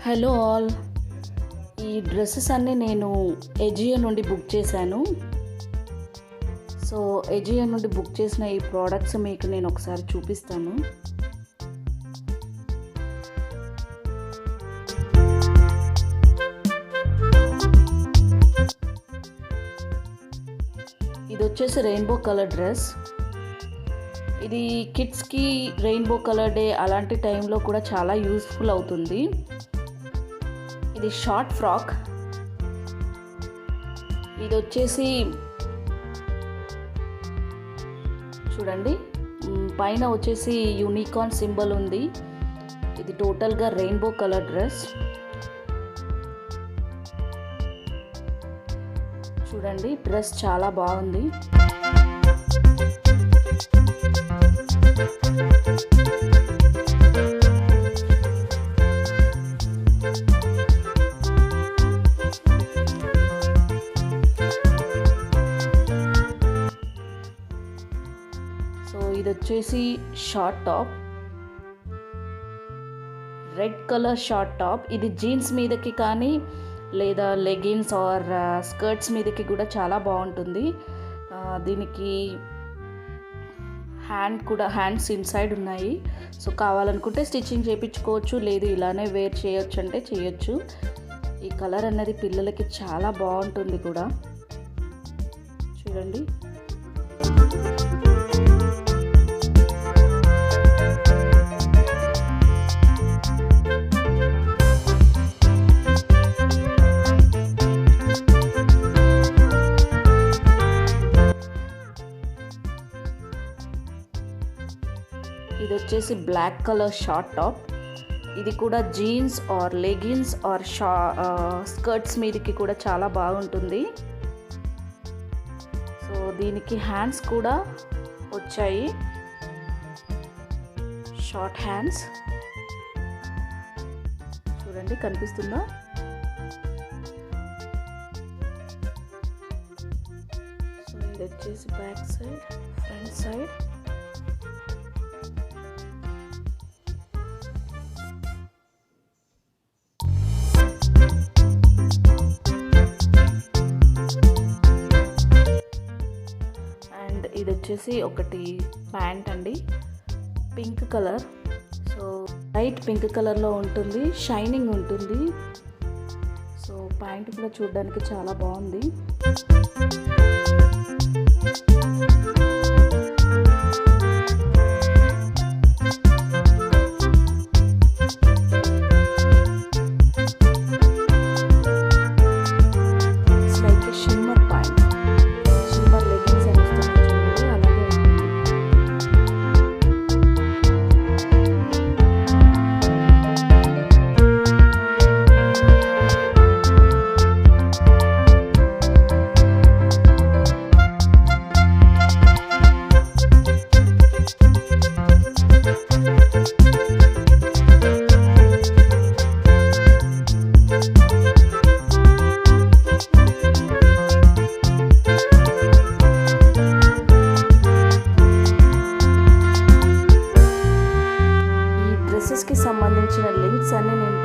Hello all, ఈ dresses అన్నీ నేను ఎజియో నుండి బుక్ చేశాను. సో ఎజియో నుండి బుక్ చేసిన ఈ ప్రోడక్ట్స్ మీకు నేను ఒకసారి చూపిస్తాను. ఇది వచ్చేసి రెయిన్బో కలర్ డ్రెస్. ఇది కిడ్స్కి రెయిన్బో కలర్ డే అలాంటి టైంలో కూడా చాలా యూస్ఫుల్ అవుతుంది. ఇది షార్ట్ ఫ్రాక్. ఇది వచ్చేసి చూడండి, పైన వచ్చేసి యూనికార్న్ సింబల్ ఉంది. ఇది టోటల్గా రెయిన్బో కలర్ డ్రెస్. చూడండి, డ్రెస్ చాలా బాగుంది. సో ఇది వచ్చేసి short top, red colour short top. ఇది జీన్స్ మీదకి కానీ లేదా లెగిన్స్ ఆర్ స్కర్ట్స్ మీదకి కూడా చాలా బాగుంటుంది. దీనికి హ్యాండ్స్ ఇన్సైడ్ ఉన్నాయి. సో కావాలనుకుంటే స్టిచ్చింగ్ చేయించుకోవచ్చు, లేదు ఇలానే వేర్ చేయొచ్చు అంటే చేయొచ్చు. ఈ కలర్ అనేది పిల్లలకి చాలా బాగుంటుంది కూడా. చూడండి, ఇది వచ్చేసి బ్లాక్ కలర్ షార్ట్ టాప్. ఇది కూడా jeans or leggings or skirts మీదకి కూడా చాలా బాగుంటుంది. సో దీనికి హ్యాండ్స్ కూడా వచ్చాయి, షార్ట్ హ్యాండ్స్. చూడండి, కనిపిస్తుందా? సో ఇది వచ్చేసి బ్యాక్ సైడ్, ఫ్రంట్ సైడ్. ఇది వచ్చేసి ఒకటి ప్యాంట్ అండి, pink colour. So light pink కలర్లో ఉంటుంది, షైనింగ్ ఉంటుంది. సో ప్యాంట్ కూడా చూడడానికి చాలా బాగుంది. సంబంధించిన లింక్స్ అన్ని నేను